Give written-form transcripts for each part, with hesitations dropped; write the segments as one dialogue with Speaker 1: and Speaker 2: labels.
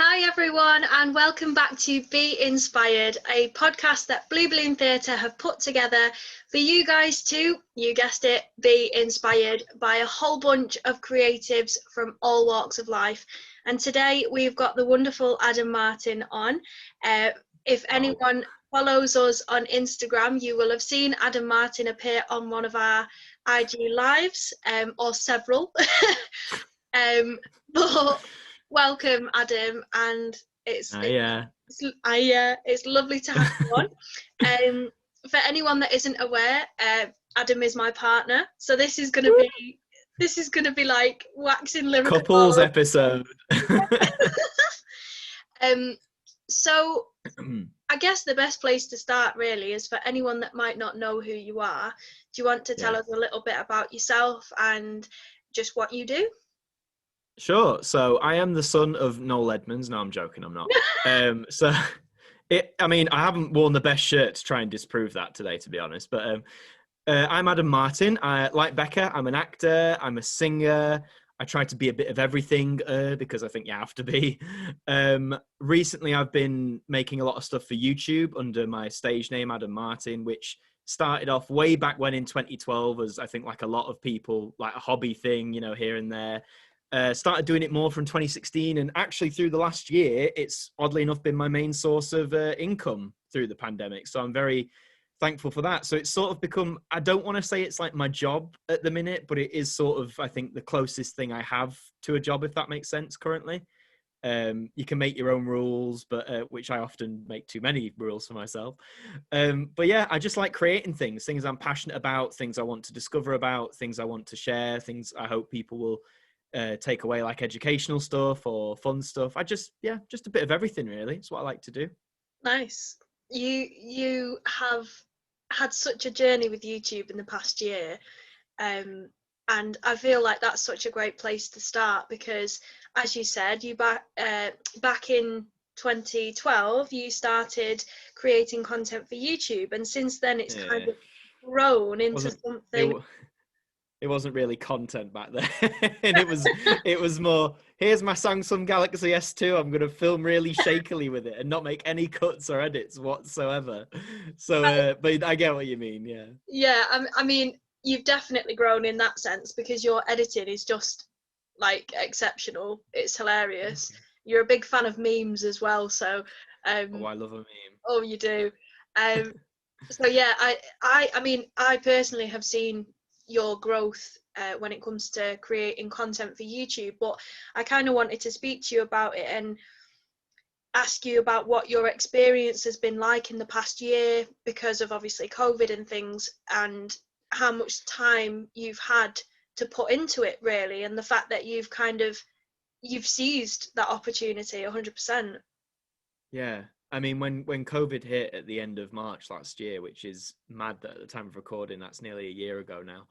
Speaker 1: Hi everyone, and welcome back to Be Inspired, a podcast that Blue Balloon Theatre have put together for you guys to, you guessed it, be inspired by a whole bunch of creatives from all walks of life. And today we've got the wonderful Adam Martyn on. If anyone follows us on Instagram, you will have seen Adam Martyn appear on one of our IG lives, or several. But welcome, Adam, and it's lovely to have you on. For anyone that isn't aware, Adam is my partner, so this is gonna be like waxing lyrical.
Speaker 2: Couples episode.
Speaker 1: So I guess the best place to start really is for anyone that might not know who you are. Do you want to tell us a little bit about yourself and just what you do?
Speaker 2: Sure. So I am the son of Noel Edmonds. No, I'm joking. I'm not. I haven't worn the best shirt to try and disprove that today, to be honest. But I'm Adam Martyn. Like Becca, I'm an actor. I'm a singer. I try to be a bit of everything because I think you have to be. Recently, I've been making a lot of stuff for YouTube under my stage name, Adam Martyn, which started off way back when in 2012 as I think like a lot of people, like a hobby thing, you know, here and there. Started doing it more from 2016, and actually through the last year, it's oddly enough been my main source of income through the pandemic. So I'm very thankful for that. So it's sort of become, I don't want to say it's like my job at the minute, but it is sort of, I think, the closest thing I have to a job, if that makes sense currently. You can make your own rules, but which I often make too many rules for myself. But yeah, I just like creating things I'm passionate about, things I want to discover about, things I want to share, things I hope people will take away, like educational stuff or fun stuff. Just a bit of everything really. It's what I like to do.
Speaker 1: Nice. You have had such a journey with YouTube in the past year, and I feel like that's such a great place to start because, as you said, you back in 2012 you started creating content for YouTube, and since then it's kind of grown into something.
Speaker 2: It wasn't really content back then. And it was more, here's my Samsung Galaxy S2. I'm going to film really shakily with it and not make any cuts or edits whatsoever. So, but I get what you mean. Yeah.
Speaker 1: Yeah. I mean, you've definitely grown in that sense because your editing is just like exceptional. It's hilarious. You're a big fan of memes as well. So,
Speaker 2: I love a meme.
Speaker 1: Oh, you do. So yeah, I mean, I personally have seen your growth when it comes to creating content for YouTube, but I kind of wanted to speak to you about it and ask you about what your experience has been like in the past year because of obviously COVID and things, and how much time you've had to put into it really, and the fact that you've seized that opportunity 100%.
Speaker 2: Yeah. I mean, when COVID hit at the end of March last year, which is mad that at the time of recording, that's nearly a year ago now.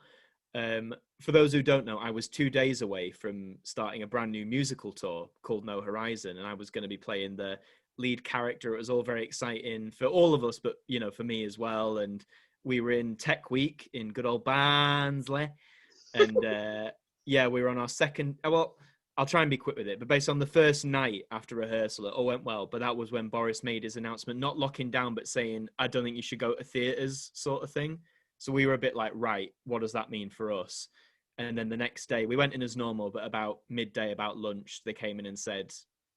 Speaker 2: For those who don't know, I was 2 days away from starting a brand new musical tour called No Horizon, and I was going to be playing the lead character. It was all very exciting for all of us, but, you know, for me as well. And we were in Tech Week in good old Barnsley. And we were on our second, I'll try and be quick with it, but based on the first night after rehearsal, it all went well. But that was when Boris made his announcement, not locking down, but saying, I don't think you should go to theatres sort of thing. So we were a bit like, right, what does that mean for us? And then the next day we went in as normal, but about midday, about lunch, they came in and said,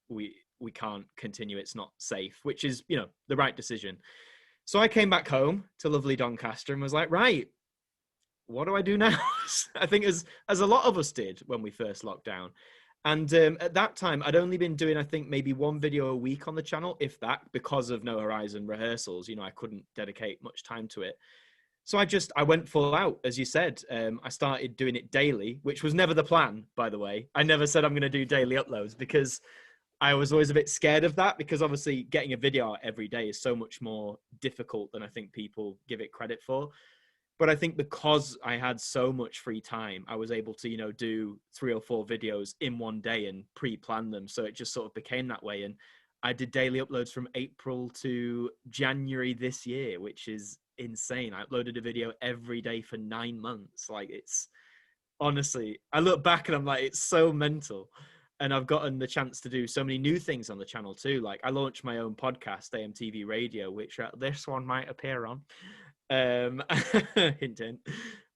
Speaker 2: we can't continue. It's not safe, which is, you know, the right decision. So I came back home to lovely Doncaster and was like, right, what do I do now? I think as a lot of us did when we first locked down. And at that time, I'd only been doing, I think, maybe one video a week on the channel, if that, because of No Horizon rehearsals. You know, I couldn't dedicate much time to it. So I went full out, as you said. I started doing it daily, which was never the plan, by the way. I never said I'm going to do daily uploads because I was always a bit scared of that, because obviously getting a video out every day is so much more difficult than I think people give it credit for. But I think because I had so much free time, I was able to, you know, do 3 or 4 videos in one day and pre-plan them. So it just sort of became that way. And I did daily uploads from April to January this year, which is insane. I uploaded a video every day for 9 months. Like, it's honestly, I look back and I'm like, it's so mental. And I've gotten the chance to do so many new things on the channel too. Like I launched my own podcast, AMTV Radio, which this one might appear on. Hint, hint.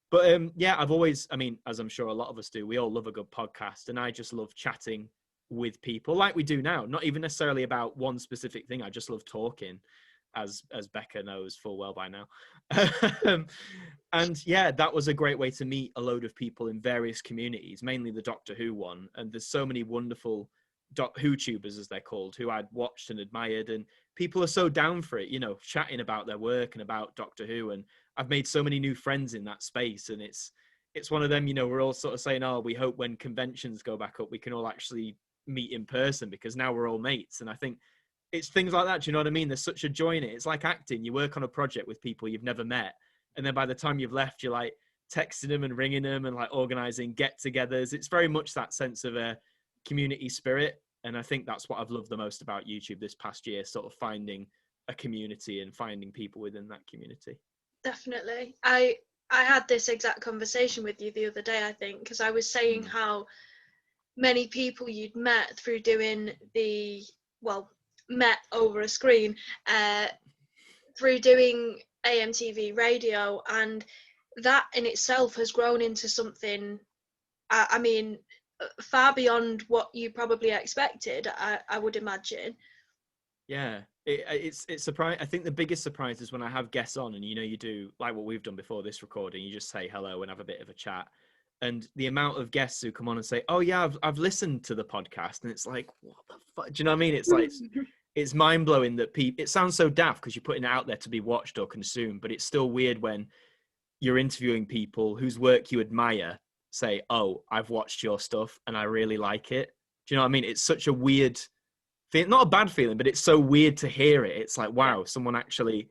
Speaker 2: But yeah, I've always, I mean, as I'm sure a lot of us do, we all love a good podcast, and I just love chatting with people like we do now. Not even necessarily about one specific thing. I just love talking, as Becca knows full well by now. And yeah, that was a great way to meet a load of people in various communities, mainly the Doctor Who one. And there's so many wonderful Who tubers, as they're called, who I'd watched and admired, and people are so down for it, you know, chatting about their work and about Doctor Who. And I've made so many new friends in that space, and it's one of them, you know, we're all sort of saying, oh, we hope when conventions go back up, we can all actually meet in person, because now we're all mates. And I think it's things like that. Do you know what I mean? There's such a joy in it. It's like acting. You work on a project with people you've never met, and then by the time you've left, you're like texting them and ringing them and like organizing get-togethers. It's very much that sense of a community spirit. And I think that's what I've loved the most about YouTube this past year, sort of finding a community and finding people within that community.
Speaker 1: Definitely. I had this exact conversation with you the other day, I think, because I was saying how many people you'd met through doing met over a screen, through doing AMTV radio, and that in itself has grown into something, I mean, far beyond what you probably expected, I would imagine.
Speaker 2: Yeah, it's surprise. I think the biggest surprise is when I have guests on, and you know, you do like what we've done before this recording. You just say hello and have a bit of a chat, and the amount of guests who come on and say, "Oh yeah, I've listened to the podcast," and it's like, what the fuck? Do you know what I mean? It's like it's mind blowing that people. It sounds so daft because you're putting it out there to be watched or consumed, but it's still weird when you're interviewing people whose work you admire say, "Oh, I've watched your stuff and I really like it." Do you know what I mean? It's such a weird feeling, not a bad feeling, but it's so weird to hear it. It's like, wow, someone actually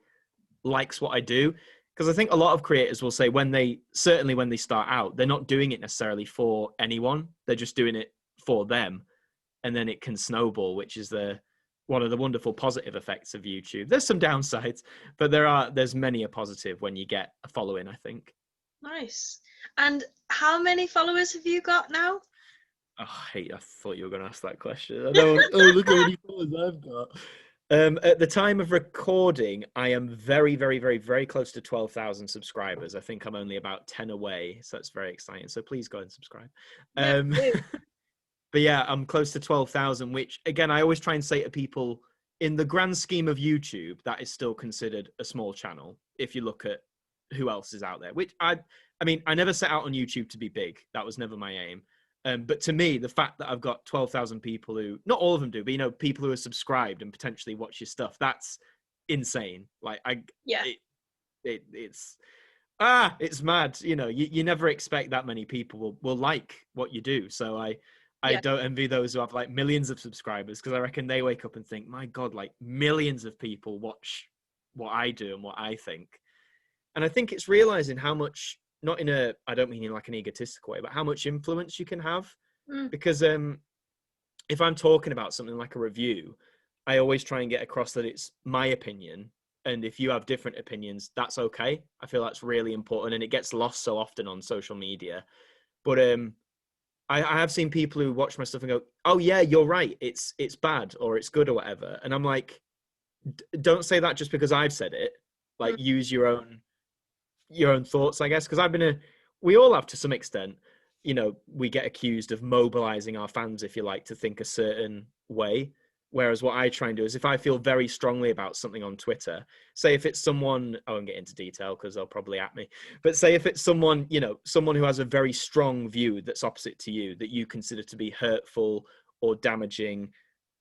Speaker 2: likes what I do. Because I think a lot of creators will say when they start out, they're not doing it necessarily for anyone. They're just doing it for them. And then it can snowball, which is one of the wonderful positive effects of YouTube. There's some downsides, but there's many a positive when you get a following, I think. Nice.
Speaker 1: And how many followers have you got now?
Speaker 2: Oh, I thought you were going to ask that question. I don't. Oh, look how many followers I've got. At the time of recording, I am very, very, very, very close to 12,000 subscribers. I think I'm only about 10 away, so that's very exciting. So please go and subscribe. But yeah, I'm close to 12,000, which again, I always try and say to people, in the grand scheme of YouTube, that is still considered a small channel. If you look at who else is out there, which I mean, I never set out on YouTube to be big. That was never my aim. But to me, the fact that I've got 12,000 people who, not all of them do, but, you know, people who are subscribed and potentially watch your stuff, that's insane. Like, it's mad. You know, you never expect that many people will like what you do. So I don't envy those who have like millions of subscribers, because I reckon they wake up and think, my God, like millions of people watch what I do and what I think. And I think it's realizing how much, not in a, I don't mean in like an egotistical way, but how much influence you can have. Because if I'm talking about something like a review, I always try and get across that it's my opinion. And if you have different opinions, that's okay. I feel that's really important, and it gets lost so often on social media. But I have seen people who watch my stuff and go, "Oh yeah, you're right. It's bad or it's good or whatever." And I'm like, don't say that just because I've said it. Like, use your own thoughts, I guess. Because we all have to some extent. You know, we get accused of mobilizing our fans, if you like, to think a certain way. Whereas what I try and do is, if I feel very strongly about something on Twitter, say if it's someone, I won't get into detail because they'll probably at me, but say if it's someone, you know, someone who has a very strong view that's opposite to you, that you consider to be hurtful or damaging,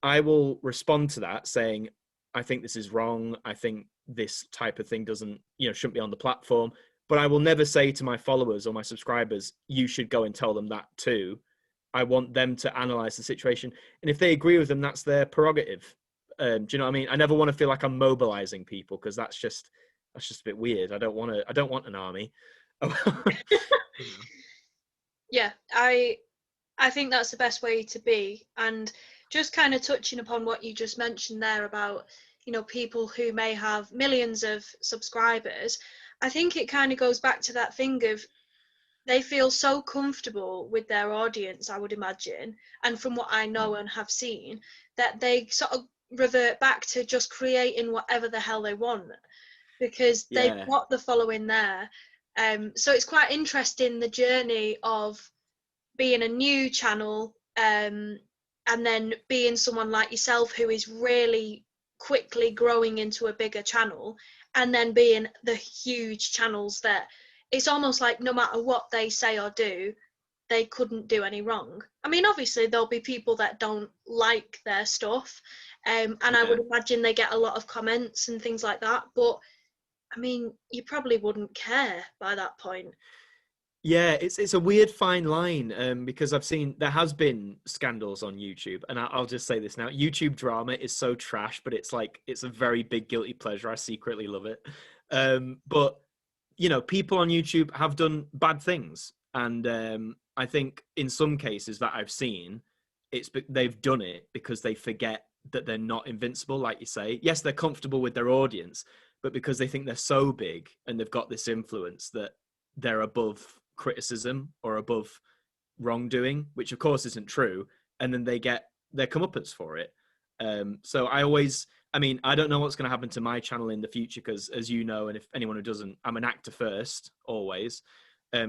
Speaker 2: I will respond to that saying, I think this is wrong. I think this type of thing shouldn't be on the platform. But I will never say to my followers or my subscribers, you should go and tell them that too. I want them to analyze the situation. And if they agree with them, that's their prerogative. Do you know what I mean? I never want to feel like I'm mobilizing people, because that's just a bit weird. I don't want an army.
Speaker 1: Yeah, I think that's the best way to be. And just kind of touching upon what you just mentioned there about, you know, people who may have millions of subscribers, I think it kind of goes back to that thing of they feel so comfortable with their audience, I would imagine, and from what I know
Speaker 2: Mm.
Speaker 1: and have seen, that they sort of revert back to just creating whatever the hell they want because they've
Speaker 2: Yeah,
Speaker 1: got the following there. So it's quite interesting, the journey of being a new channel, and then being someone like yourself who is really quickly growing into a bigger channel, and then being the huge channels that it's almost like no matter what they say or do, they couldn't do any wrong. I mean, obviously there'll be people that don't like their stuff, and I
Speaker 2: yeah.
Speaker 1: would imagine they get a lot of comments and things like that, but I mean, you probably wouldn't care by that point.
Speaker 2: Yeah, it's a weird fine line, because I've seen there has been scandals on YouTube, and I'll just say this now: YouTube drama is so trash, but it's like it's a very big guilty pleasure. I secretly love it. But you know, people on YouTube have done bad things, and I think in some cases that I've seen, they've done it because they forget that they're not invincible, like you say. Yes, they're comfortable with their audience, but because they think they're so big and they've got this influence that they're above criticism or above wrongdoing, which of course isn't true, and then they get their comeuppance for it. So I mean, I don't know what's going to happen to my channel in the future because, as you know, and if anyone who doesn't, I'm an actor first, always.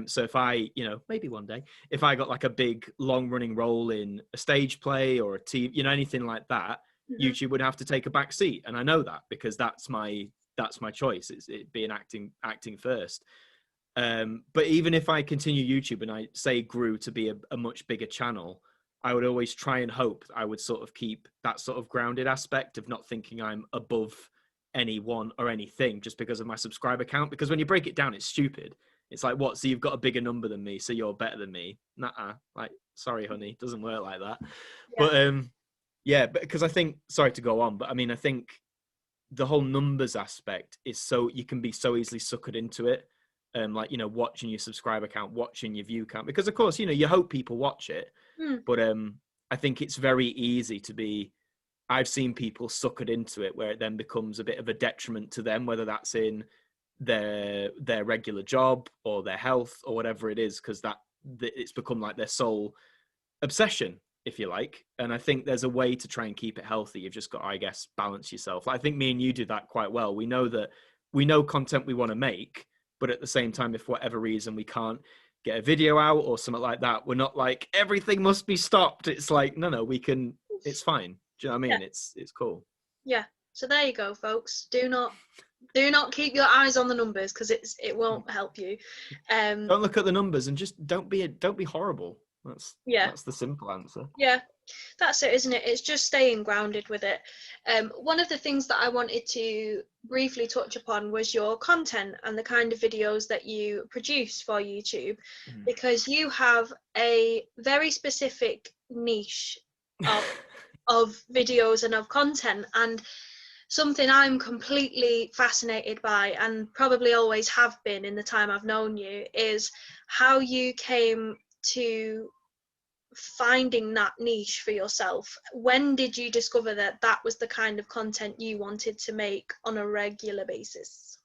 Speaker 2: So if I, you know, maybe one day, if I got like a big long running role in a stage play or a TV, you know, anything like that,
Speaker 1: Mm-hmm.
Speaker 2: YouTube would have to take a back seat, and I know that because that's my choice. It's it being acting first. But even if I continue YouTube and I say grew to be a much bigger channel, I would always try and hope I would sort of keep that sort of grounded aspect of not thinking I'm above anyone or anything just because of my subscriber count. Because when you break it down, it's stupid. It's like, what? So you've got a bigger number than me, so you're better than me? Nah, like, sorry, honey, doesn't work like that.
Speaker 1: Yeah.
Speaker 2: But yeah, but because I think, sorry to go on, but I mean, I think the whole numbers aspect is so you can be so easily suckered into it, like, you know, watching your subscriber count, watching your view count, because of course, you know, you hope people watch it,
Speaker 1: Mm.
Speaker 2: but I think it's very easy to be, I've seen people suckered into it where it then becomes a bit of a detriment to them, whether that's in their regular job or their health or whatever it is, because that it's become like their sole obsession, if you like. And I think there's a way to try and keep it healthy. You've just got to, I guess, balance yourself. I think me and you do that quite well. We know that we know content we want to make, but at the same time, if for whatever reason we can't get a video out or something like that, we're not like everything must be stopped. It's like, no, we can, it's fine. Do you know what I
Speaker 1: Yeah.
Speaker 2: mean? It's cool.
Speaker 1: Yeah. So there you go, folks. Do not keep your eyes on the numbers because it won't help you.
Speaker 2: Don't look at the numbers and just don't be horrible.
Speaker 1: Yeah.
Speaker 2: That's the simple answer.
Speaker 1: Yeah. That's it, isn't it? It's just staying grounded with it. One of the things that I wanted to briefly touch upon was your content and the kind of videos that you produce for YouTube, because you have a very specific niche of videos and of content, and something I'm completely fascinated by and probably always have been in the time I've known you is how you came to finding that niche for yourself. When did you discover that that was the kind of content you wanted to make on a regular basis?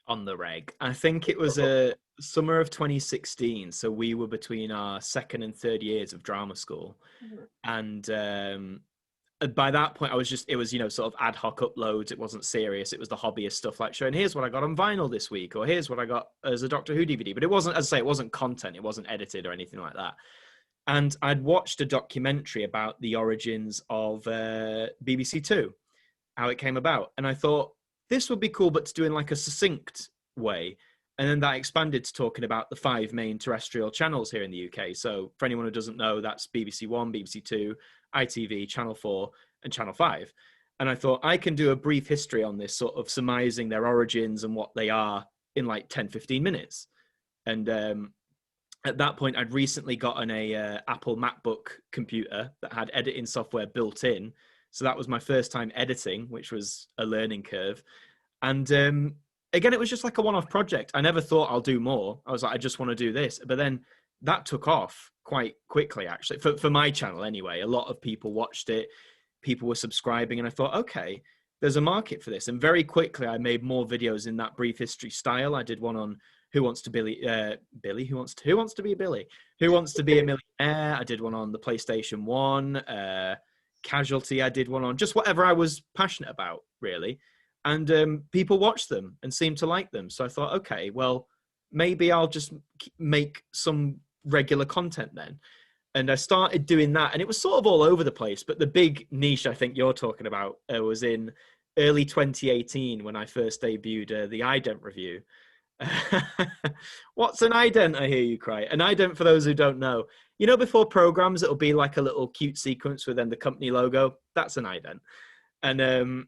Speaker 2: On the reg. I think it was a summer of 2016. So we were between our second and third years of drama school.
Speaker 1: Mhm.
Speaker 2: And by that point, it was, you know, sort of ad hoc uploads. It wasn't serious. It was the hobbyist stuff like showing, here's what I got on vinyl this week, or here's what I got as a Doctor Who DVD. But it wasn't, as I say, it wasn't content. It wasn't edited or anything like that. And I'd watched a documentary about the origins of BBC Two, how it came about. And I thought, this would be cool, but to do in like a succinct way. And then that expanded to talking about the 5 main terrestrial channels here in the UK. So for anyone who doesn't know, that's BBC One, BBC Two, ITV, Channel 4, and Channel 5. And I thought I can do a brief history on this, sort of surmising their origins and what they are in like 10, 15 minutes. And at that point, I'd recently gotten a Apple MacBook computer that had editing software built in. So that was my first time editing, which was a learning curve. And again, it was just like a one-off project. I never thought I'll do more. I was like, I just want to do this. But then that took off quite quickly, actually, for my channel anyway. A lot of people watched it. People were subscribing. And I thought, okay, there's a market for this. And very quickly, I made more videos in that brief history style. I did one on Who Wants to Billy? Who wants to be a Billy? Who Wants to Be a Millionaire? I did one on the PlayStation 1. Casualty, I did one on, just whatever I was passionate about, really. And people watched them and seemed to like them. So I thought, okay, well, maybe I'll just make some regular content then. And I started doing that, and it was sort of all over the place. But the big niche I think you're talking about was in early 2018 when I first debuted the ident review. What's an ident? I hear you cry. An ident, for those who don't know, you know, before programs, it'll be like a little cute sequence with then the company logo. That's an ident. And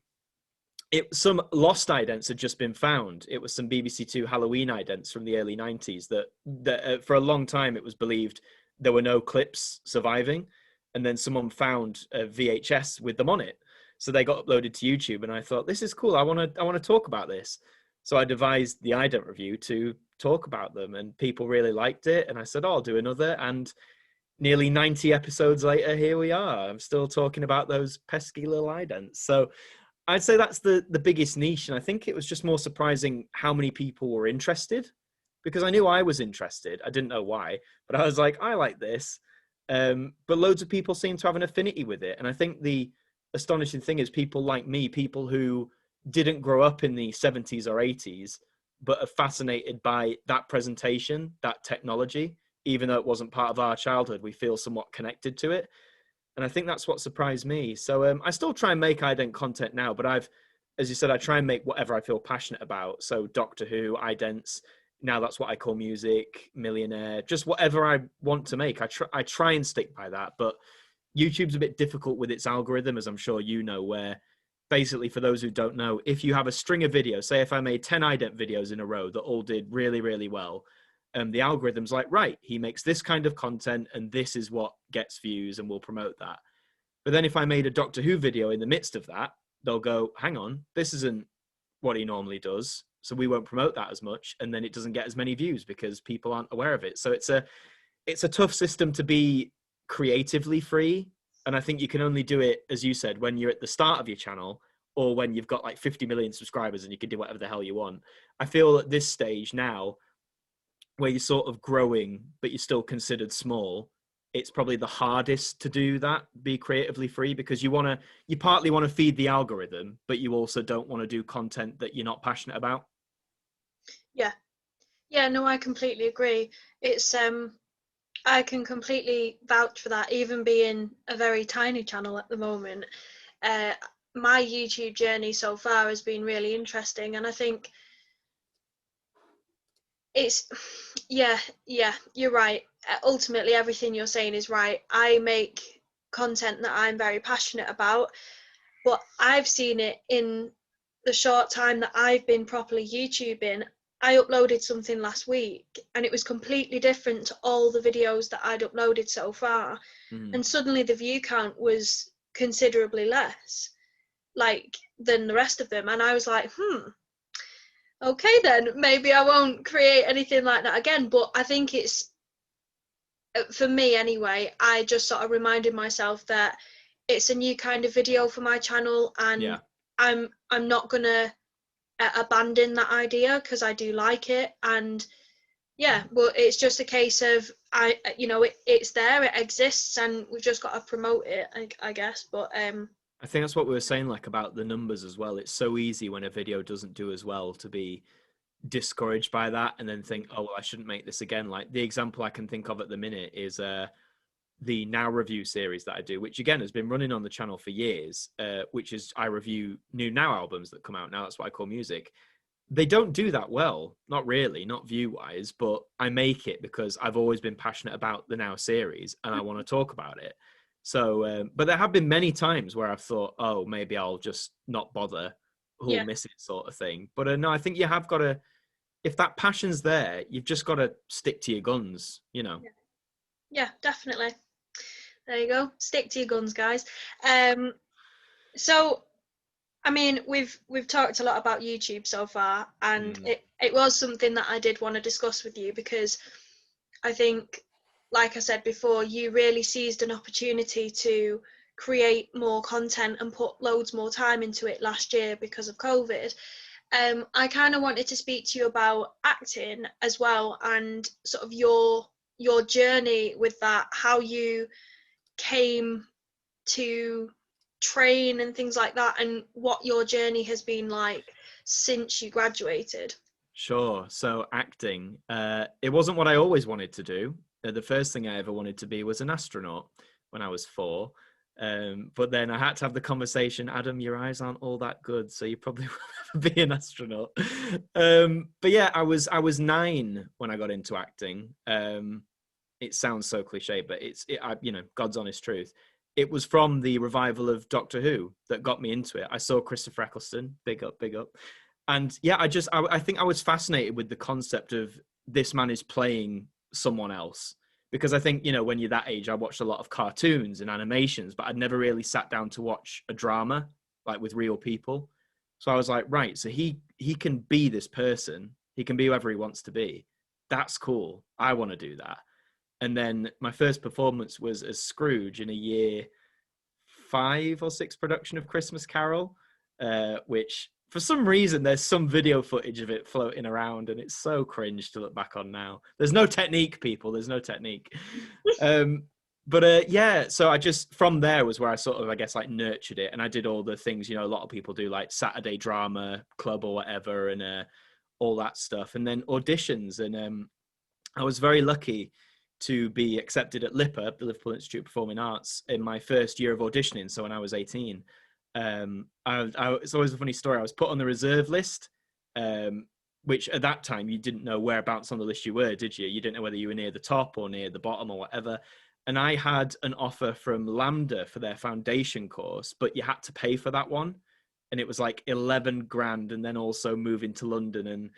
Speaker 2: some lost idents had just been found. It was some BBC Two Halloween idents from the early 90s that for a long time it was believed there were no clips surviving, and then someone found a VHS with them on it, so they got uploaded to YouTube. And I thought, this is cool. I want to talk about this. So I devised the ident review to talk about them, and people really liked it. And I said, oh, I'll do another. And nearly 90 episodes later, here we are. I'm still talking about those pesky little idents. So I'd say that's the biggest niche. And I think it was just more surprising how many people were interested, because I knew I was interested. I didn't know why, but I was like, I like this. But loads of people seem to have an affinity with it. And I think the astonishing thing is people like me, people who didn't grow up in the 70s or 80s, but are fascinated by that presentation, that technology, even though it wasn't part of our childhood, we feel somewhat connected to it. And I think that's what surprised me. So I still try and make ident content now, but as you said, I try and make whatever I feel passionate about. So Doctor Who, idents, now that's what I call music, millionaire, just whatever I want to make. I try and stick by that, but YouTube's a bit difficult with its algorithm, as I'm sure you know, where basically, for those who don't know, if you have a string of videos, say if I made 10 ident videos in a row that all did really, really well, the algorithm's like, right, he makes this kind of content and this is what gets views and we'll promote that. But then if I made a Doctor Who video in the midst of that, they'll go, hang on, this isn't what he normally does, so we won't promote that as much, and then it doesn't get as many views because people aren't aware of it. So it's a tough system to be creatively free. And I think you can only do it, as you said, when you're at the start of your channel, or when you've got like 50 million subscribers and you can do whatever the hell you want. I feel at this stage now, where you're sort of growing, but you're still considered small, it's probably the hardest to do that, be creatively free, because you partly want to feed the algorithm, but you also don't want to do content that you're not passionate about.
Speaker 1: Yeah, no, I completely agree. It's I can completely vouch for that, even being a very tiny channel at the moment. My YouTube journey so far has been really interesting, and I think it's yeah, you're right. Ultimately, everything you're saying is right. I make content that I'm very passionate about, but I've seen it in the short time that I've been properly YouTubing. I uploaded something last week and it was completely different to all the videos that I'd uploaded so far. And suddenly the view count was considerably less than the rest of them. And I was like, okay then, maybe I won't create anything like that again. But I think it's, for me anyway, I just sort of reminded myself that it's a new kind of video for my channel, and I'm not gonna abandon that idea because I do like it. And but it's just a case of it's there, it exists, and we've just got to promote it, I guess. But
Speaker 2: I think that's what we were saying, like about the numbers as well. It's so easy when a video doesn't do as well to be discouraged by that and then think, oh well, I shouldn't make this again. Like the example I can think of at the minute is the Now review series that I do, which again has been running on the channel for years, which is I review new Now albums that come out. Now that's what I call music. They don't do that well, not really, not view-wise, but I make it because I've always been passionate about the Now series and I want to talk about it. So, but there have been many times where I've thought, oh, maybe I'll just not bother, who'll miss it, sort of thing. But no, I think you have got to, if that passion's there, you've just got to stick to your guns, you know.
Speaker 1: Yeah, definitely. There you go. Stick to your guns, guys. So, I mean, we've talked a lot about YouTube so far, and it was something that I did want to discuss with you, because I think, like I said before, you really seized an opportunity to create more content and put loads more time into it last year because of COVID. I kind of wanted to speak to you about acting as well, and sort of your journey with that, how you came to train and things like that, and what your journey has been like since you graduated.
Speaker 2: Sure. So acting, it wasn't what I always wanted to do. The first thing I ever wanted to be was an astronaut when I was 4. But then I had to have the conversation, Adam, your eyes aren't all that good, so you probably will never be an astronaut. But yeah, I was 9 when I got into acting. It sounds so cliche, but God's honest truth. It was from the revival of Doctor Who that got me into it. I saw Christopher Eccleston, big up, big up. And yeah, I think I was fascinated with the concept of this man is playing someone else. Because I think, when you're that age, I watched a lot of cartoons and animations, but I'd never really sat down to watch a drama, like with real people. So I was like, right, so he can be this person. He can be whoever he wants to be. That's cool. I want to do that. And then my first performance was as Scrooge in a year 5 or 6 production of Christmas Carol, which for some reason there's some video footage of it floating around, and it's so cringe to look back on now. There's no technique, people. There's no technique. Yeah, so I just, from there was where I sort of, I guess, like nurtured it, and I did all the things a lot of people do, like Saturday drama club or whatever, and all that stuff, and then auditions, and I was very lucky to be accepted at LIPA, the Liverpool Institute of Performing Arts, in my first year of auditioning. So when I was 18, it's always a funny story. I was put on the reserve list, which at that time you didn't know whereabouts on the list you were, did you? You didn't know whether you were near the top or near the bottom or whatever. And I had an offer from LAMDA for their foundation course, but you had to pay for that one. And it was like 11 grand, and then also moving to London. And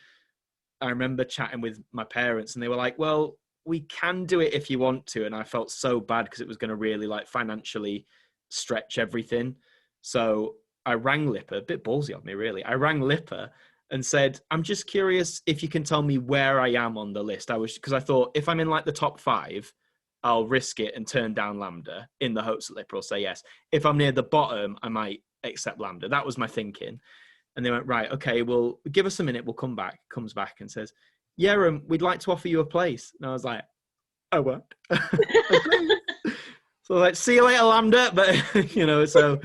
Speaker 2: I remember chatting with my parents, and they were like, well, we can do it if you want to. And I felt so bad because it was going to really like financially stretch everything. So I rang LIPA, a bit ballsy of me, really. I rang LIPA and said, I'm just curious if you can tell me where I am on the list. Because I thought if I'm in like the top 5, I'll risk it and turn down LAMDA in the hopes that LIPA will say yes. If I'm near the bottom, I might accept LAMDA. That was my thinking. And they went, right, okay, well, give us a minute. We'll come back. Comes back and says, yeah, we'd like to offer you a place. And I was like, oh, what? So like, see you later, LAMDA. But, so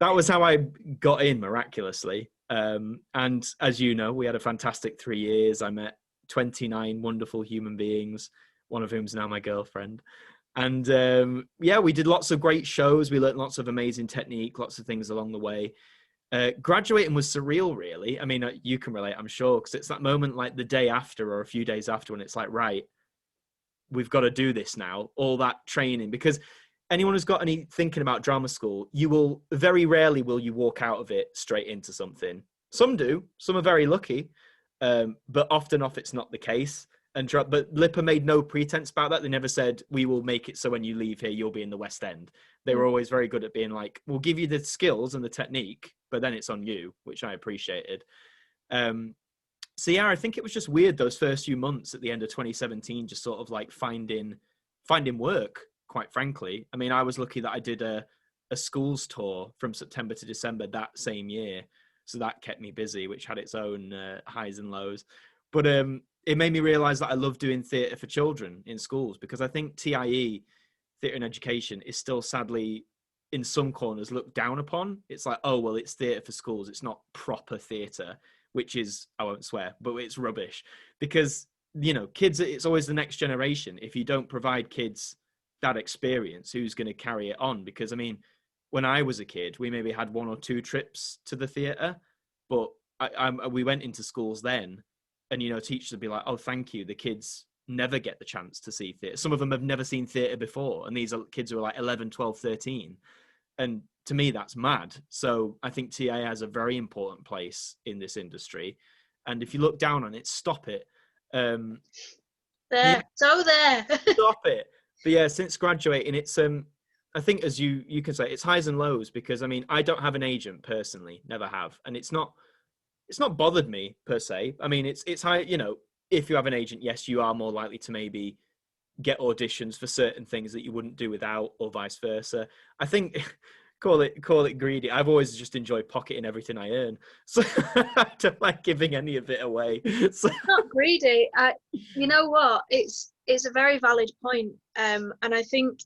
Speaker 2: that was how I got in miraculously. And as you know, we had a fantastic 3 years. I met 29 wonderful human beings, one of whom's now my girlfriend. And yeah, we did lots of great shows. We learned lots of amazing technique, lots of things along the way. Graduating was surreal, really. I mean, you can relate, I'm sure, because it's that moment like the day after or a few days after when it's like, right, we've got to do this now, all that training. Because anyone who's got any thinking about drama school, you will very rarely will you walk out of it straight into something. Some do, some are very lucky, but often it's not the case. But LIPA made no pretense about that. They never said, we will make it so when you leave here, you'll be in the West End. They were always very good at being like, we'll give you the skills and the technique, but then it's on you, which I appreciated. So yeah, I think it was just weird those first few months at the end of 2017, just sort of like finding work, quite frankly. I mean, I was lucky that I did a schools tour from September to December that same year. So that kept me busy, which had its own highs and lows. But it made me realize that I love doing theatre for children in schools, because I think TIE, theatre and education, is still sadly in some corners looked down upon. It's like, oh, well, it's theatre for schools. It's not proper theatre, which is, I won't swear, but it's rubbish. Because, kids, it's always the next generation. If you don't provide kids that experience, who's going to carry it on? Because, I mean, when I was a kid, we maybe had 1 or 2 trips to the theatre, but we went into schools then, and, teachers would be like, oh, thank you. The kids never get the chance to see theatre. Some of them have never seen theatre before. And these are kids who are like 11, 12, 13. And to me, that's mad. So I think TA has a very important place in this industry. And if you look down on it, stop it.
Speaker 1: There.
Speaker 2: Stop it. But yeah, since graduating, it's, I think, as you can say, it's highs and lows, because, I mean, I don't have an agent personally, never have. And it's not bothered me per se. I mean, it's high, if you have an agent, yes, you are more likely to maybe get auditions for certain things that you wouldn't do without, or vice versa. I think call it greedy. I've always just enjoyed pocketing everything I earn, so I don't like giving any of it away. So
Speaker 1: It's not greedy. You know what? It's a very valid point. And I think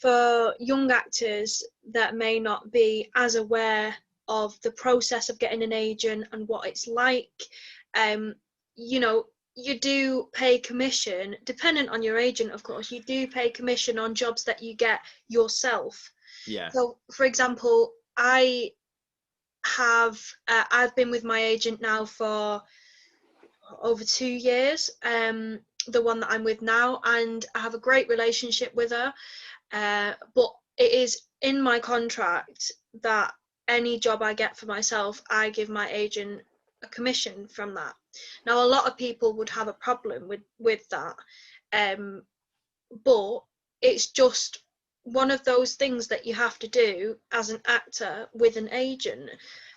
Speaker 1: for young actors that may not be as aware of the process of getting an agent and what it's like, you know, you do pay commission, dependent on your agent, of course. You do pay commission on jobs that you get yourself.
Speaker 2: yeah,
Speaker 1: So, for example, I've been with my agent now for over 2 years, the one that I'm with now, and I have a great relationship with her. But it is in my contract that any job I get for myself, I give my agent a commission from that. Now, a lot of people would have a problem with that, but it's just one of those things that you have to do as an actor with an agent.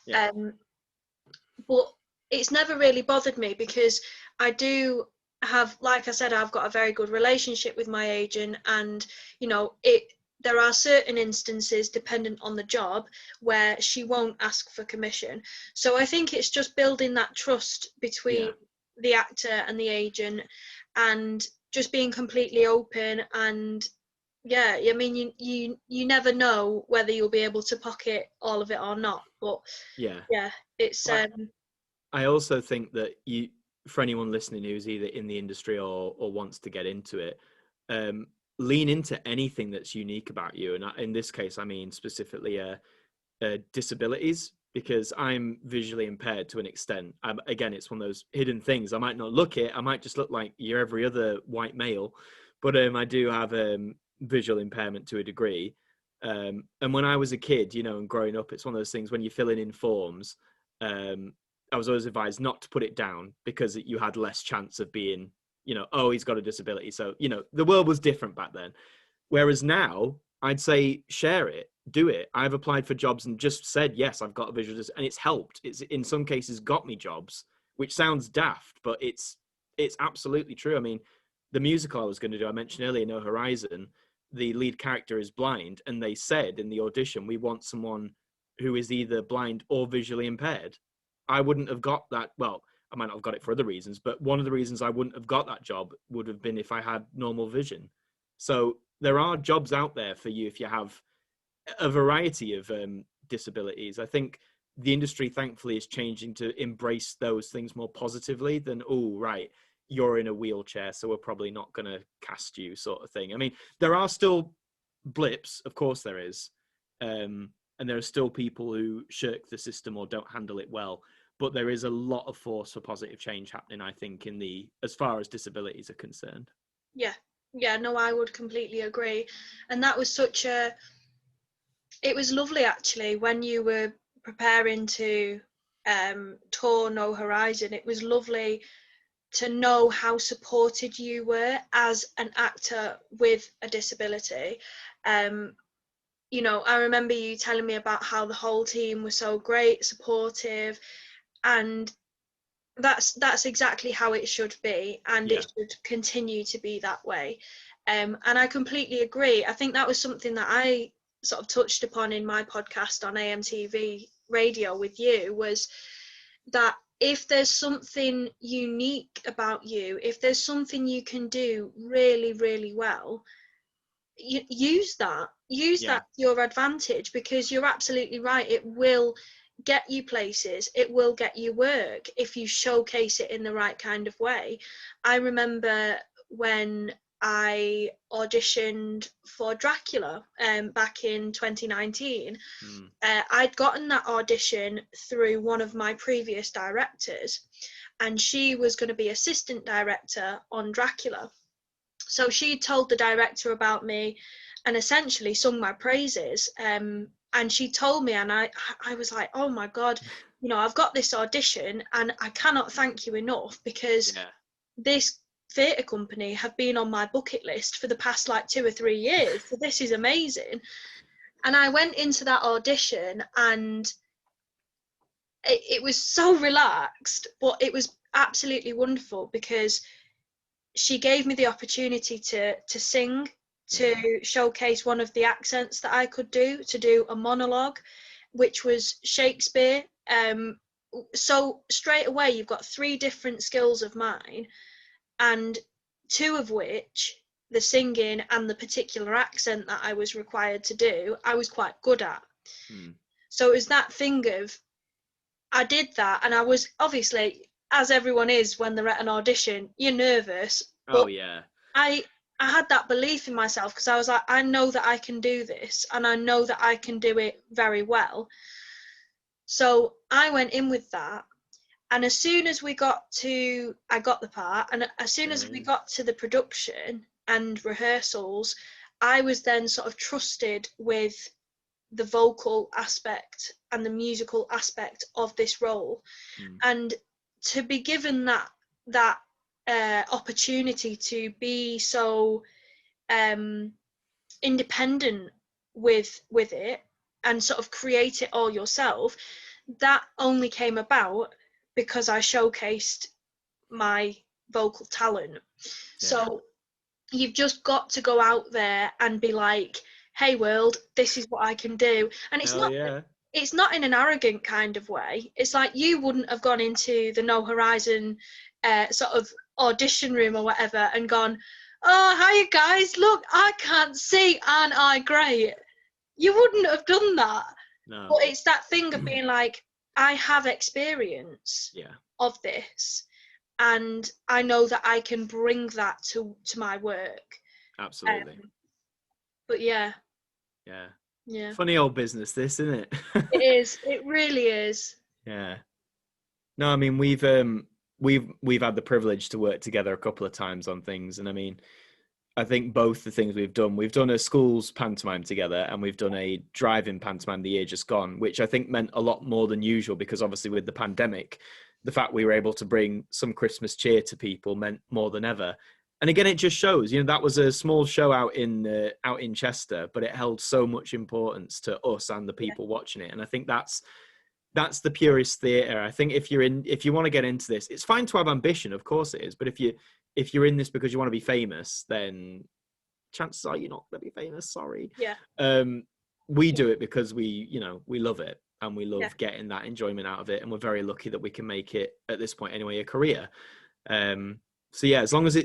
Speaker 2: yeah,
Speaker 1: But it's never really bothered me because I do have, like I said, I've got a very good relationship with my agent, and there are certain instances dependent on the job where she won't ask for commission. So I think it's just building that trust between
Speaker 2: yeah.
Speaker 1: the actor and the agent, and just being completely open. And yeah, I mean, you never know whether you'll be able to pocket all of it or not, but
Speaker 2: Yeah.
Speaker 1: yeah, it's
Speaker 2: I also think that for anyone listening who's either in the industry or wants to get into it, um, lean into anything that's unique about you. And in this case, I mean specifically disabilities, because I'm visually impaired to an extent. Again, it's one of those hidden things. I might not look it. I might just look like you're every other white male, but I do have visual impairment to a degree. And when I was a kid, and growing up, it's one of those things when you're filling in forms. I was always advised not to put it down because you had less chance of being, oh, he's got a disability. So, the world was different back then. Whereas now, I'd say share it, do it. I've applied for jobs and just said, yes, I've got a visual disability, and it's helped. It's in some cases got me jobs, which sounds daft, but it's absolutely true. I mean, the musical I was going to do, I mentioned earlier, No Horizon, the lead character is blind, and they said in the audition, we want someone who is either blind or visually impaired. I wouldn't have got that. Well, I might not have got it for other reasons, but one of the reasons I wouldn't have got that job would have been if I had normal vision. So there are jobs out there for you if you have a variety of disabilities. I think the industry, thankfully, is changing to embrace those things more positively than, oh, right, you're in a wheelchair, so we're probably not going to cast you, sort of thing. I mean, there are still blips, of course there is. And there are still people who shirk the system or don't handle it well. But there is a lot of force for positive change happening, I think, as far as disabilities are concerned.
Speaker 1: yeah, no, I would completely agree. And that was it was lovely actually when you were preparing to tour No Horizon. It was lovely to know how supported you were as an actor with a disability. I remember you telling me about how the whole team was so great, supportive, and that's exactly how it should be, and
Speaker 2: Yeah.
Speaker 1: it should continue to be that way. And I completely agree. I think that was something that I sort of touched upon in my podcast on AMTV radio with you, was that if there's something unique about you, if there's something you can do really, really well, use that
Speaker 2: Yeah.
Speaker 1: to your advantage, because you're absolutely right, it will get you places, it will get you work if you showcase it in the right kind of way. I remember when I auditioned for Dracula back in 2019. I'd gotten that audition through one of my previous directors, and she was going to be assistant director on Dracula. So she told the director about me and essentially sung my praises. And she told me, and I was like, oh my God, I've got this audition and I cannot thank you enough, because
Speaker 2: Yeah.
Speaker 1: this theatre company have been on my bucket list for the past like 2 or 3 years. So this is amazing. And I went into that audition, and it was so relaxed, but it was absolutely wonderful because she gave me the opportunity to sing, to showcase one of the accents that I could do, to do a monologue, which was Shakespeare. So straight away, you've got 3 different skills of mine, and 2 of which, the singing and the particular accent that I was required to do, I was quite good at. So it was that thing of, I did that, and I was obviously, as everyone is when they're at an audition, you're nervous.
Speaker 2: Oh
Speaker 1: but
Speaker 2: yeah.
Speaker 1: I had that belief in myself, because I was like, I know that I can do this, and I know that I can do it very well. So I went in with that, and as soon as I got the part, and as soon as we got to the production and rehearsals, I was then sort of trusted with the vocal aspect and the musical aspect of this role. And to be given that opportunity to be so independent with it, and sort of create it all yourself, that only came about because I showcased my vocal talent. So you've just got to go out there and be like, hey world, this is what I can do. And it's not in an arrogant kind of way. It's like, you wouldn't have gone into the No Horizon sort of audition room or whatever and gone, oh, hiya guys, look, I can't see, aren't I great? You wouldn't have done that.
Speaker 2: No.
Speaker 1: But it's that thing of being like, I have experience of this, and I know that I can bring that to my work.
Speaker 2: Absolutely.
Speaker 1: But yeah.
Speaker 2: Funny old business, this, isn't it?
Speaker 1: It is. It really is.
Speaker 2: Yeah. No, I mean, we've had the privilege to work together a couple of times on things, and I mean, I think both the things we've done a schools pantomime together, and we've done a drive-in pantomime the year just gone, which I think meant a lot more than usual, because obviously with the pandemic, the fact we were able to bring some Christmas cheer to people meant more than ever. And again, it just shows, that was a small show out in Chester, but it held so much importance to us and the people watching it. And I think that's the purest theatre. I think if you want to get into this, it's fine to have ambition, of course it is, but if you're in this because you want to be famous, then chances are you're not going to be famous. Sorry. We do it because we love it, and we love getting that enjoyment out of it, and we're very lucky that we can make it, at this point anyway, a career. So yeah, as long as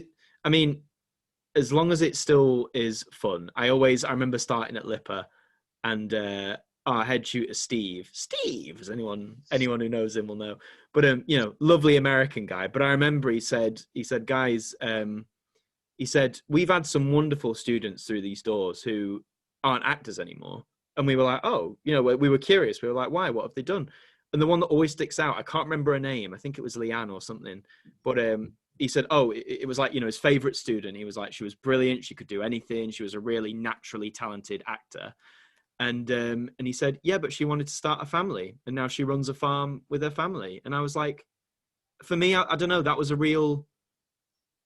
Speaker 2: it still is fun. I remember starting at Lipper, and our head shooter Steve, as anyone who knows him will know, but lovely American guy. But I remember he said, guys, he said, we've had some wonderful students through these doors who aren't actors anymore. And we were like, oh, we were curious. We were like, why? What have they done? And the one that always sticks out, I can't remember her name. I think it was Leanne or something. But he said, oh, it was like, his favorite student. He was like, she was brilliant. She could do anything. She was a really naturally talented actor. And he said, yeah, but she wanted to start a family, and now she runs a farm with her family. And I was like, for me, I don't know, that was a real,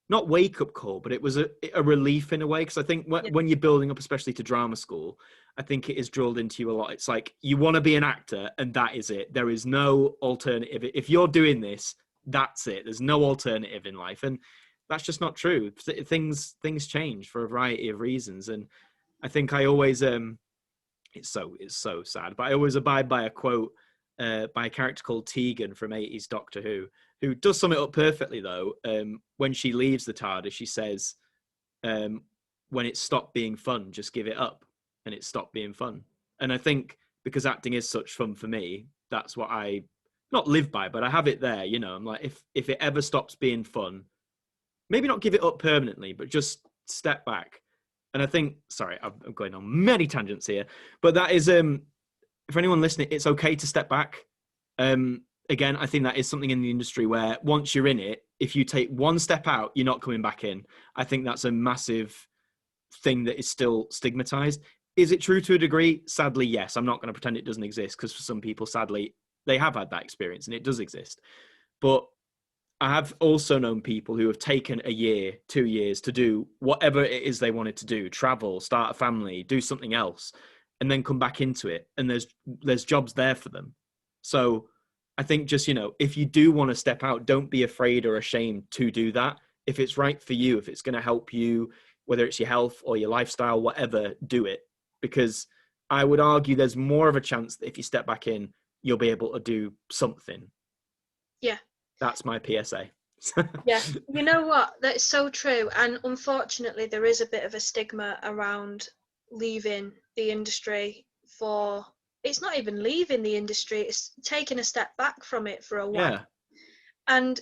Speaker 2: not wake up call, but it was a relief in a way. Because I think when you're building up, especially to drama school, I think it is drilled into you a lot. It's like, you want to be an actor, and that is it. There is no alternative. If you're doing this, that's it. There's no alternative in life. And that's just not true. Things change for a variety of reasons. And I think I always, it's so sad, but I always abide by a quote by a character called Tegan from 80s Doctor who does sum it up perfectly though. When she leaves the TARDIS, she says, when it stopped being fun, just give it up. And it stopped being fun. And I think because acting is such fun for me, that's what I not live by, but I have it there. I'm like, if it ever stops being fun, maybe not give it up permanently, but just step back. And I think, sorry, I'm going on many tangents here, but that is, for anyone listening, it's okay to step back. Again, I think that is something in the industry where once you're in it, if you take one step out, you're not coming back in. I think that's a massive thing that is still stigmatized. Is it true to a degree? Sadly, yes. I'm not going to pretend it doesn't exist, because for some people, sadly, they have had that experience and it does exist. But I have also known people who have taken a year, 2 years to do whatever it is they wanted to do, travel, start a family, do something else, and then come back into it. And there's jobs there for them. So I think just, if you do want to step out, don't be afraid or ashamed to do that. If it's right for you, if it's going to help you whether it's your health or your lifestyle, whatever, do it. Because I would argue there's more of a chance that if you step back in, you'll be able to do something.
Speaker 1: Yeah.
Speaker 2: That's my PSA.
Speaker 1: Yeah, you know what? That's so true. And unfortunately, there is a bit of a stigma around leaving the industry for, it's not even leaving the industry, it's taking a step back from it for a while.
Speaker 2: Yeah.
Speaker 1: And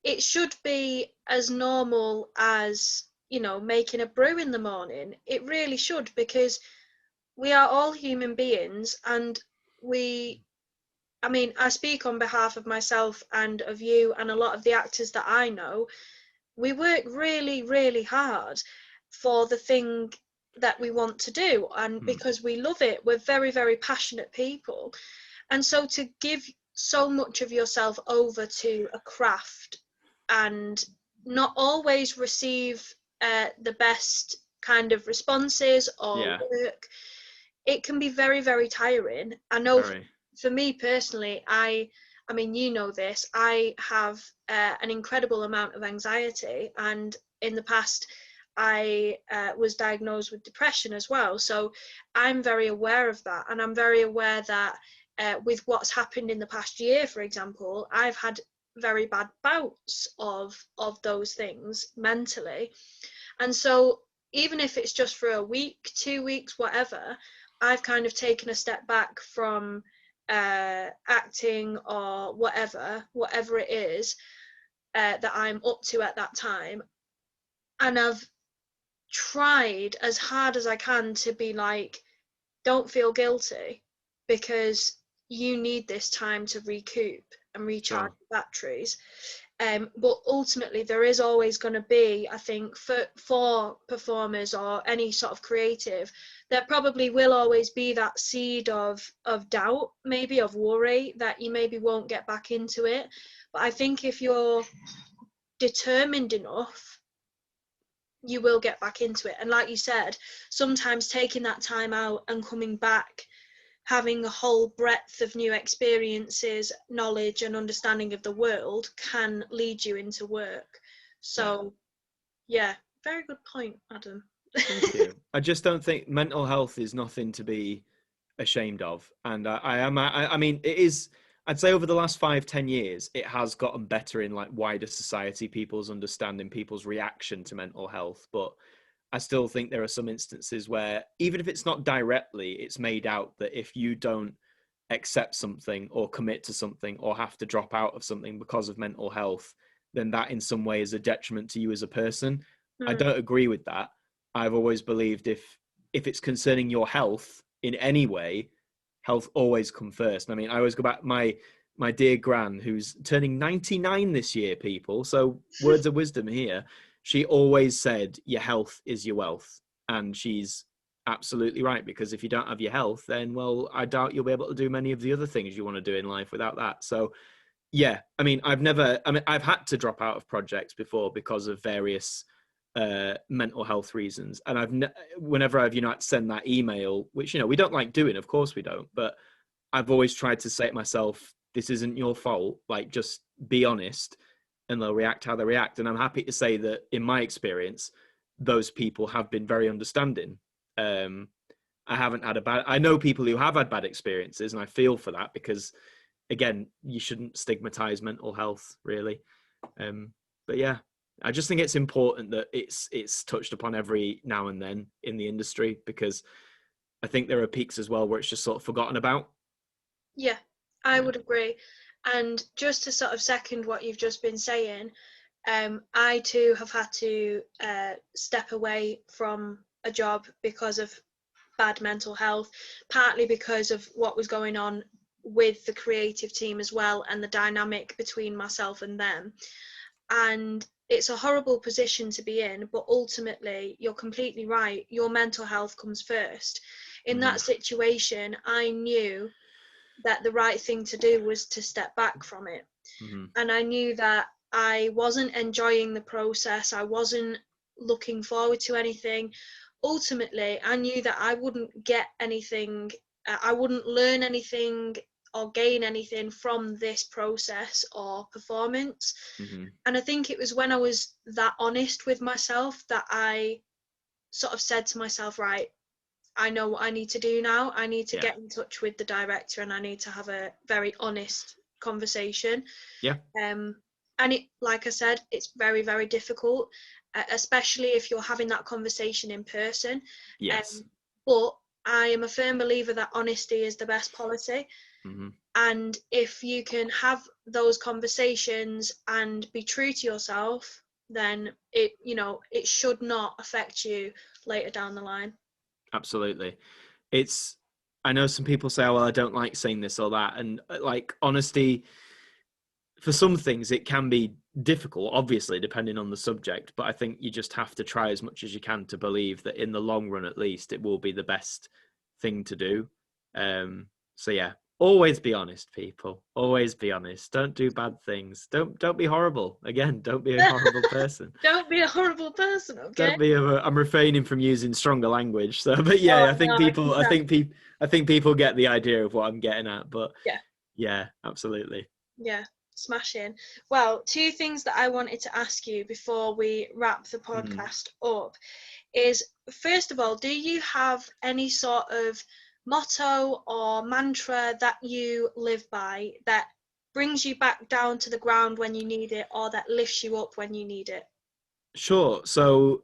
Speaker 1: it should be as normal as, making a brew in the morning. It really should, because we are all human beings, and I speak on behalf of myself and of you and a lot of the actors that I know. We work really, really hard for the thing that we want to do, and because we love it. We're very, very passionate people. And so to give so much of yourself over to a craft and not always receive the best kind of responses or work, it can be very, very tiring. I know for me personally, I mean, you know this, I have an incredible amount of anxiety, and in the past I was diagnosed with depression as well. So I'm very aware of that, and I'm very aware that with what's happened in the past year, for example, I've had very bad bouts of those things mentally. And so even if it's just for a week, 2 weeks, whatever, I've kind of taken a step back from acting or whatever it is that I'm up to at that time. And I've tried as hard as I can to be like, don't feel guilty, because you need this time to recoup and recharge batteries. But ultimately, there is always going to be, I think, for performers or any sort of creative, there probably will always be that seed of doubt, maybe of worry, that you maybe won't get back into it. But I think if you're determined enough, you will get back into it. And like you said, sometimes taking that time out and coming back, having a whole breadth of new experiences, knowledge and understanding of the world can lead you into work. So yeah, very good point, Adam.
Speaker 2: Thank you. I just don't think mental health is nothing to be ashamed of. And I mean, it is, I'd say over the last 5-10 years, it has gotten better in like wider society, people's understanding, people's reaction to mental health. But I still think there are some instances where, even if it's not directly, it's made out that if you don't accept something or commit to something or have to drop out of something because of mental health, then that in some way is a detriment to you as a person. I don't agree with that. I've always believed if it's concerning your health in any way, health always come first. I mean, I always go back, my dear gran, who's turning 99 this year, people, so words of wisdom here. She always said, your health is your wealth. And she's absolutely right, because if you don't have your health, then, well, I doubt you'll be able to do many of the other things you want to do in life without that. So, yeah, I mean, I've had to drop out of projects before because of various mental health reasons. And whenever I've, had to send that email, which, we don't like doing, of course we don't, but I've always tried to say to myself, this isn't your fault. Like, just be honest, and they'll react how they react. And I'm happy to say that in my experience, those people have been very understanding. I haven't had I know people who have had bad experiences, and I feel for that, because again, you shouldn't stigmatize mental health, really. But yeah, I just think it's important that it's touched upon every now and then in the industry, because I think there are peaks as well where it's just sort of forgotten about.
Speaker 1: Yeah, I would agree. And just to sort of second what you've just been saying, I too have had to step away from a job because of bad mental health, partly because of what was going on with the creative team as well, and the dynamic between myself and them. And it's a horrible position to be in, but ultimately, you're completely right, your mental health comes first. In that situation, I knew that the right thing to do was to step back from it. And I knew that I wasn't enjoying the process, I wasn't looking forward to anything. Ultimately, I knew that I wouldn't get anything, I wouldn't learn anything, or gain anything from this process or performance. And I think it was when I was that honest with myself that I sort of said to myself, right, I know what I need to do now. I need to get in touch with the director and I need to have a very honest conversation.
Speaker 2: Yeah.
Speaker 1: And it, like I said, it's very, very difficult, especially if you're having that conversation in person.
Speaker 2: Yes.
Speaker 1: But I am a firm believer that honesty is the best policy. And if you can have those conversations and be true to yourself, then it, you know, it should not affect you later down the line.
Speaker 2: Absolutely. I know some people say, oh, well, I don't like saying this or that. And like honesty, for some things, it can be difficult, obviously, depending on the subject. But I think you just have to try as much as you can to believe that in the long run, at least, it will be the best thing to do. So yeah, always be honest, people. Always be honest. Don't do bad things. Don't be horrible. Again, don't be a horrible person.
Speaker 1: Don't be a horrible person, okay?
Speaker 2: I'm refraining from using stronger language. So, but yeah,
Speaker 1: Oh, no,
Speaker 2: I think people get the idea of what I'm getting at. But yeah, absolutely.
Speaker 1: Yeah, smashing. Well, two things that I wanted to ask you before we wrap the podcast up is, first of all, do you have any sort of motto or mantra that you live by that brings you back down to the ground when you need it, or that lifts you up when you need it?
Speaker 2: Sure. So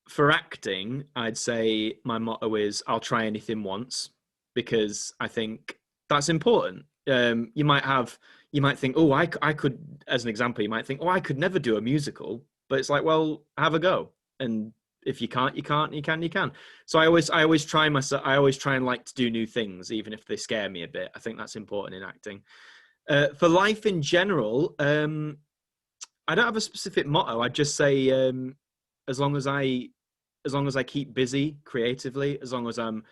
Speaker 2: for acting, I'd say my motto is I'll try anything once, because I think that's important. You might think, oh, I could, as an example, you might think, oh, I could never do a musical, but it's like, well, have a go. And if you can't, you can't, you can. So I always try and like to do new things, even if they scare me a bit. I think that's important in acting. For life in general, I don't have a specific motto. I'd just say, as long as I keep busy creatively, as long as I'm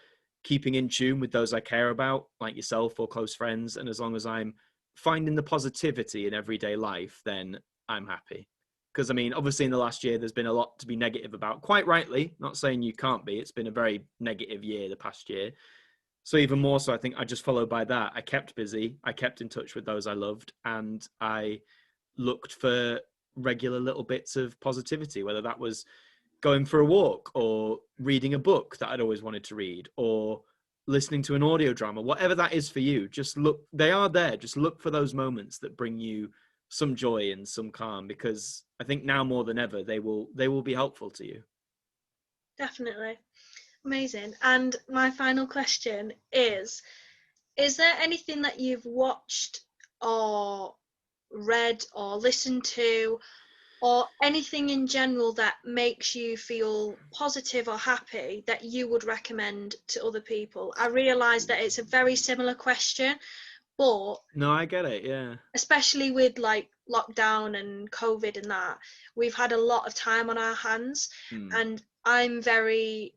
Speaker 2: keeping in tune with those I care about, like yourself or close friends, and as long as I'm finding the positivity in everyday life, then I'm happy. Because I mean, obviously in the last year, there's been a lot to be negative about, quite rightly, not saying you can't be. It's been a very negative year, the past year. So even more so, I think I just followed by that. I kept busy, I kept in touch with those I loved, and I looked for regular little bits of positivity, whether that was going for a walk or reading a book that I'd always wanted to read, or listening to an audio drama, whatever that is for you. Just look, they are there. Just look for those moments that bring you some joy and some calm, because I think now more than ever, they will be helpful to you.
Speaker 1: Definitely. Amazing. And my final question is there anything that you've watched or read or listened to, or anything in general that makes you feel positive or happy, that you would recommend to other people? I realise that it's a very similar question, but
Speaker 2: no, I get it. Yeah,
Speaker 1: especially with like lockdown and COVID and that, we've had a lot of time on our hands. And I'm very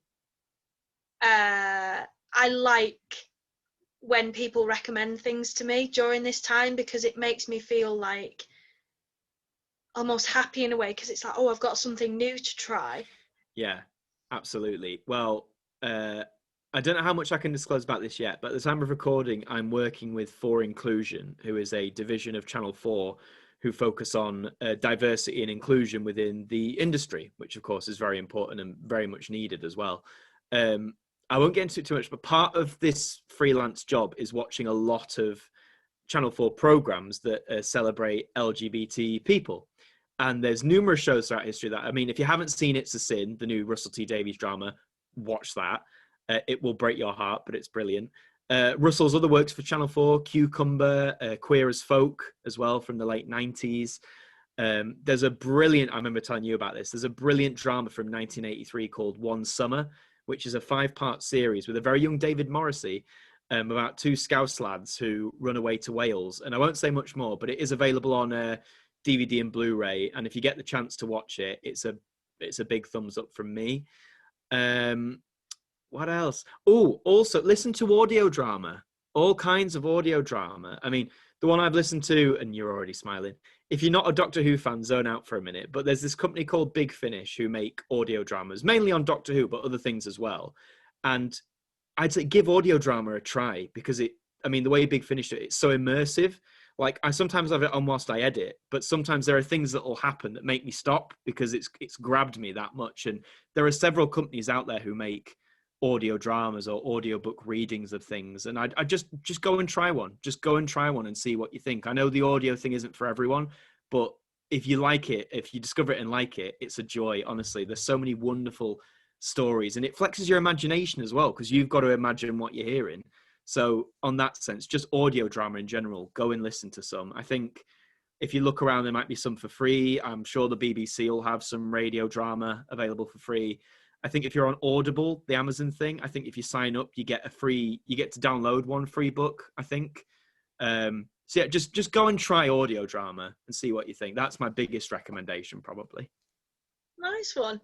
Speaker 1: I like when people recommend things to me during this time, because it makes me feel like almost happy in a way, because it's like, oh, I've got something new to try.
Speaker 2: Yeah, absolutely. Well, I don't know how much I can disclose about this yet, but at the time of recording, I'm working with For Inclusion, who is a division of Channel 4 who focus on diversity and inclusion within the industry, which of course is very important and very much needed as well. I won't get into it too much, but part of this freelance job is watching a lot of Channel 4 programs that celebrate LGBT people. And there's numerous shows throughout history that, I mean, if you haven't seen It's a Sin, the new Russell T Davies drama, watch that. It will break your heart, but it's brilliant. Russell's other works for Channel 4, Cucumber, Queer as Folk as well, from the late 90s. There's a brilliant, I remember telling you about this, there's a brilliant drama from 1983 called One Summer, which is a 5-part series with a very young David Morrissey, about 2 Scouse lads who run away to Wales. And I won't say much more, but it is available on DVD and Blu-ray. And if you get the chance to watch it, it's a big thumbs up from me. What else? Oh, also listen to audio drama, all kinds of audio drama. I mean, the one I've listened to, and you're already smiling, if you're not a Doctor Who fan, zone out for a minute, but there's this company called Big Finish who make audio dramas, mainly on Doctor Who, but other things as well. And I'd say give audio drama a try, because I mean, the way Big Finish it, it's so immersive. Like I sometimes have it on whilst I edit, but sometimes there are things that will happen that make me stop because it's grabbed me that much. And there are several companies out there who make audio dramas or audiobook readings of things, and I just go and try one. Just go and try one and see what you think. I know the audio thing isn't for everyone, but if you like it, if you discover it and like it, it's a joy. Honestly, there's so many wonderful stories, and it flexes your imagination as well because you've got to imagine what you're hearing. So on that sense, just audio drama in general, go and listen to some. I think if you look around, there might be some for free. I'm sure the BBC will have some radio drama available for free. I think if you're on Audible, the Amazon thing, I think if you sign up, you get to download one free book, I think. So yeah, just go and try audio drama and see what you think. That's my biggest recommendation, probably.
Speaker 1: Nice one.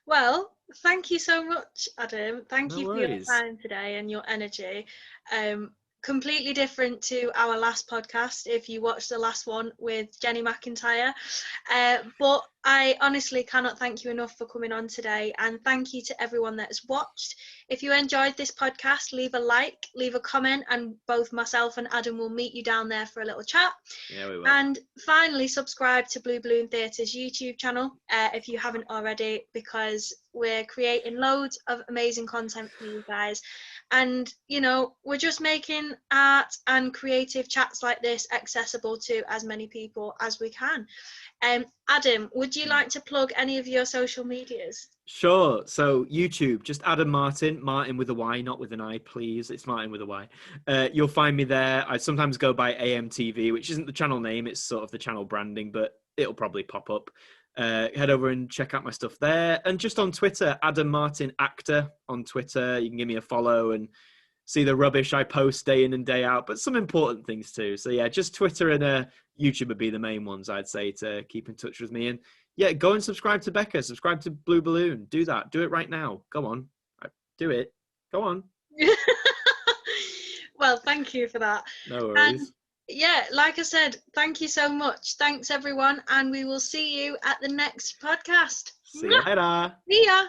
Speaker 1: Well, thank you so much, Adam. Thank
Speaker 2: No
Speaker 1: you for your
Speaker 2: worries.
Speaker 1: time today and your energy. Completely different to our last podcast, if you watched the last one with Jenny McIntyre. But I honestly cannot thank you enough for coming on today, and thank you to everyone that has watched. If you enjoyed this podcast, leave a like, leave a comment, and both myself and Adam will meet you down there for a little chat.
Speaker 2: Yeah, we will.
Speaker 1: And finally, subscribe to Blue Balloon Theatre's YouTube channel if you haven't already, because we're creating loads of amazing content for you guys. And, you know, we're just making art and creative chats like this accessible to as many people as we can. Adam, would you like to plug any of your social medias?
Speaker 2: Sure. So YouTube, just Adam Martyn, Martyn with a Y, not with an I, please. It's Martyn with a Y. You'll find me there. I sometimes go by AMTV, which isn't the channel name. It's sort of the channel branding, but it'll probably pop up. Head over and check out my stuff there. And just on Twitter, Adam Martyn Actor on Twitter. You can give me a follow and see the rubbish I post day in and day out, but some important things too. So yeah, just Twitter and YouTube would be the main ones I'd say to keep in touch with me. And yeah, go and subscribe to Becca, subscribe to Blue Balloon. Do that. Do it right now. Go on. Do it. Go on.
Speaker 1: Well, thank you for that.
Speaker 2: No worries.
Speaker 1: And yeah, like I said, thank you so much. Thanks, everyone. And we will see you at the next podcast.
Speaker 2: See you later.
Speaker 1: See ya.